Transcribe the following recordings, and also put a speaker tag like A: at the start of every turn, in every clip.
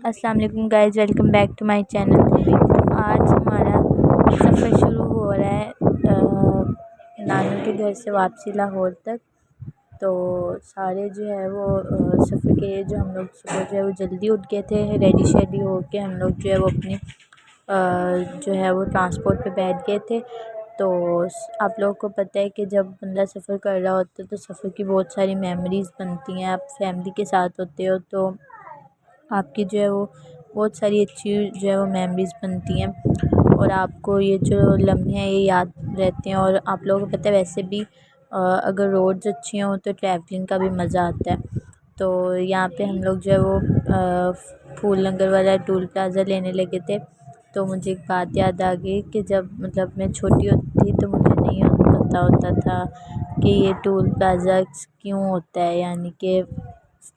A: السلام علیکم guys, welcome back to my channel. آج ہمارا سفر شروع ہو رہا ہے نانو کے گھر سے واپسی لاہور تک۔ تو سارے جو ہے وہ سفر کے جو ہم لوگ صبح جو ہے وہ جلدی اٹھ گئے تھے، ریڈی شیڈی ہو کے ہم لوگ جو ہے وہ اپنی جو ہے وہ ٹرانسپورٹ پہ بیٹھ گئے تھے۔ تو آپ لوگوں کو پتہ ہے کہ جب بندہ سفر کر رہا ہوتا ہے تو سفر کی بہت ساری میموریز بنتی ہیں۔ آپ فیملی کے ساتھ ہوتے ہو تو آپ کی جو ہے وہ بہت ساری اچھی جو ہے وہ میموریز بنتی ہیں، اور آپ کو یہ جو لمحے ہیں یہ یاد رہتے ہیں۔ اور آپ لوگوں کو پتہ ہے ویسے بھی اگر روڈز اچھی ہوں تو ٹریولنگ کا بھی مزہ آتا ہے۔ تو یہاں پہ ہم لوگ جو ہے وہ پھول لنگر والا ٹول پلازا لینے لگے تھے۔ تو مجھے ایک بات یاد آ گئی کہ جب میں چھوٹی ہوتی تھی تو مجھے نہیں پتہ ہوتا تھا کہ یہ ٹول پلازا کیوں ہوتا ہے، یعنی کہ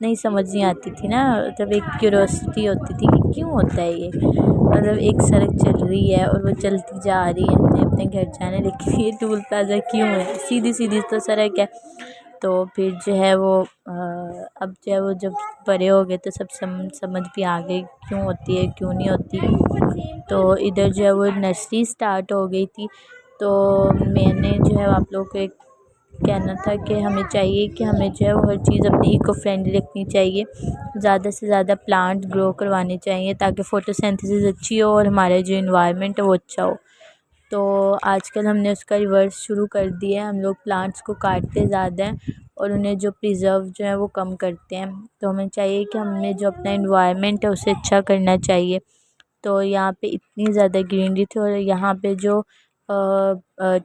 A: نہیں سمجھ نہیں آتی تھی نا، جب ایک کیوریوسٹی ہوتی تھی کہ کیوں ہوتا ہے یہ، مطلب ایک سڑک چل رہی ہے اور وہ چلتی جا رہی ہے، ہم نے اپنے گھر جانا، لیکن یہ ٹول پلازا کیوں ہے، سیدھی سیدھی تو سڑک ہے۔ تو پھر جو ہے وہ اب جو ہے وہ جب بڑے ہو گئے تو سب سمجھ بھی آ گئی کیوں ہوتی ہے کیوں نہیں ہوتی۔ تو ادھر جو ہے وہ نرسری اسٹارٹ ہو گئی تھی، تو میں نے جو ہے آپ لوگوں کو ایک کہنا تھا کہ ہمیں چاہیے کہ ہمیں جو ہے وہ ہر چیز اپنی ایکو فرینڈلی رکھنی چاہیے، زیادہ سے زیادہ پلانٹ گرو کروانے چاہیے تاکہ فوٹو سینتھسس اچھی ہو اور ہمارا جو انوائرمنٹ ہے وہ اچھا ہو۔ تو آج کل ہم نے اس کا ریورس شروع کر دیا ہے، ہم لوگ پلانٹس کو کاٹتے زیادہ ہیں اور انہیں جو پریزرو جو ہے وہ کم کرتے ہیں۔ تو ہمیں چاہیے کہ ہم نے جو اپنا انوائرمنٹ ہے اسے اچھا کرنا چاہیے۔ تو یہاں پہ اتنی زیادہ گرینری تھی، اور یہاں پہ جو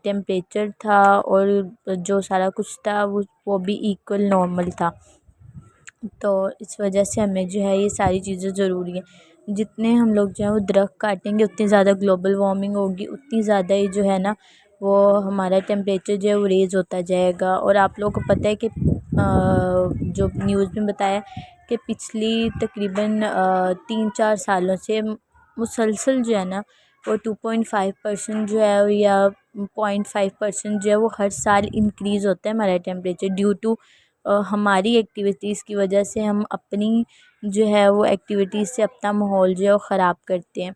A: ٹیمپریچر تھا اور جو سارا کچھ تھا وہ بھی ایکول نارمل تھا۔ تو اس وجہ سے ہمیں جو ہے یہ ساری چیزیں ضروری ہیں، جتنے ہم لوگ جو ہے وہ درخت کاٹیں گے اتنی زیادہ گلوبل وارمنگ ہوگی، اتنی زیادہ ہی جو ہے نا وہ ہمارا ٹیمپریچر جو ہے وہ ریز ہوتا جائے گا۔ اور آپ لوگوں کو پتہ ہے کہ جو نیوز میں بتایا کہ پچھلی تقریباً 3-4 سالوں سے مسلسل جو ہے نا وہ 2.5% جو ہے یا 0.5% جو ہے وہ ہر سال انکریز ہوتا ہے ہمارا ٹیمپریچر، ڈیو ٹو ہماری ایکٹیویٹیز کی وجہ سے۔ ہم اپنی جو ہے وہ ایکٹیویٹیز سے اپنا ماحول جو ہے وہ خراب کرتے ہیں۔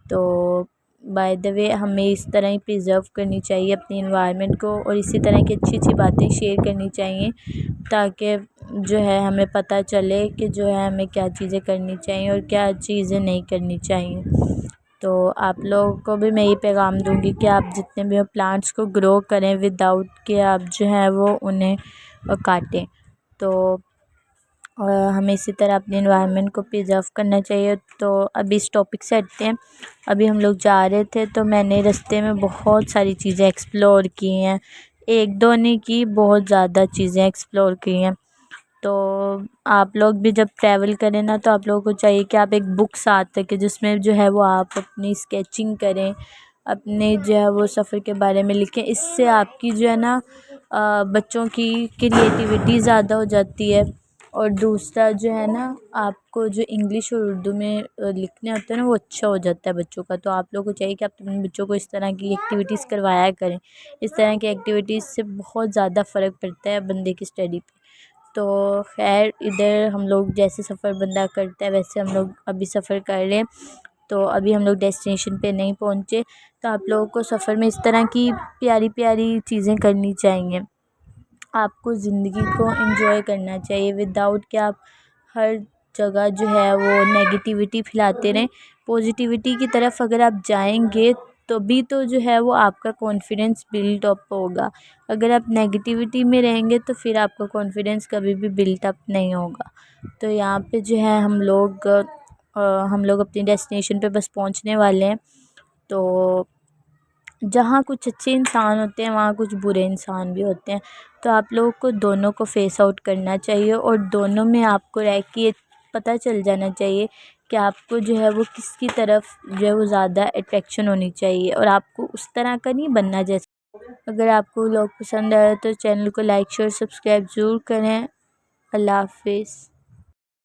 A: تو بائی دا وے ہمیں اس طرح ہی پریزرو کرنی چاہیے اپنی انوائرمنٹ کو، اور اسی طرح کی اچھی اچھی باتیں شیئر کرنی چاہیے تاکہ جو ہے ہمیں پتہ چلے کہ جو ہے ہمیں کیا چیزیں کرنی چاہیے اور کیا چیزیں نہیں کرنی چاہیے۔ تو آپ لوگوں کو بھی میں یہ پیغام دوں گی کہ آپ جتنے بھی پلانٹس کو گرو کریں وداؤٹ کہ آپ جو ہے وہ انہیں کاٹیں۔ تو ہمیں اسی طرح اپنے انوائرمنٹ کو پریزرو کرنا چاہیے۔ تو ابھی اس ٹاپک سے ہٹتے ہیں۔ ابھی ہم لوگ جا رہے تھے تو میں نے رستے میں بہت ساری چیزیں ایکسپلور کی ہیں، ایک دو نہیں کی، بہت زیادہ چیزیں ایکسپلور کی ہیں۔ تو آپ لوگ بھی جب ٹریول کریں نا تو آپ لوگوں کو چاہیے کہ آپ ایک بک ساتھ رکھیں جس میں جو ہے وہ آپ اپنی اسکیچنگ کریں، اپنے جو ہے وہ سفر کے بارے میں لکھیں۔ اس سے آپ کی جو ہے نا بچوں کی کریٹیوٹی زیادہ ہو جاتی ہے، اور دوسرا جو ہے نا آپ کو جو انگلش اور اردو میں لکھنے ہوتے ہیں نا وہ اچھا ہو جاتا ہے بچوں کا۔ تو آپ لوگوں کو چاہیے کہ آپ اپنے بچوں کو اس طرح کی ایکٹیویٹیز کروایا کریں، اس طرح کی ایکٹیویٹیز سے بہت زیادہ فرق پڑتا ہے بندے کی اسٹڈی پہ۔ تو خیر ادھر ہم لوگ جیسے سفر بندہ کرتا ہے ویسے ہم لوگ ابھی سفر کر رہے ہیں۔ تو ابھی ہم لوگ ڈیسٹینیشن پہ نہیں پہنچے، تو آپ لوگوں کو سفر میں اس طرح کی پیاری پیاری چیزیں کرنی چاہیے۔ آپ کو زندگی کو انجوائے کرنا چاہیے وداؤٹ کہ آپ ہر جگہ جو ہے وہ نیگیٹیوٹی پھیلاتے رہیں۔ پازیٹیوٹی کی طرف اگر آپ جائیں گے تو بھی تو جو ہے وہ آپ کا کانفیڈنس بلڈ اپ ہوگا، اگر آپ نیگیٹیوٹی میں رہیں گے تو پھر آپ کا کانفیڈنس کبھی بھی بلڈ اپ نہیں ہوگا۔ تو یہاں پہ جو ہے ہم لوگ اپنی ڈیسٹینیشن پہ بس پہنچنے والے ہیں۔ تو جہاں کچھ اچھے انسان ہوتے ہیں وہاں کچھ برے انسان بھی ہوتے ہیں، تو آپ لوگوں کو دونوں کو فیس آؤٹ کرنا چاہیے، اور دونوں میں آپ کو رہ کے پتہ چل جانا چاہیے کہ آپ کو جو ہے وہ کس کی طرف جو ہے وہ زیادہ اٹریکشن ہونی چاہیے، اور آپ کو اس طرح کا نہیں بننا جیسے۔ اگر آپ کو لوگ پسند آئے تو چینل کو لائک شیئر سبسکرائب ضرور کریں۔ اللہ حافظ۔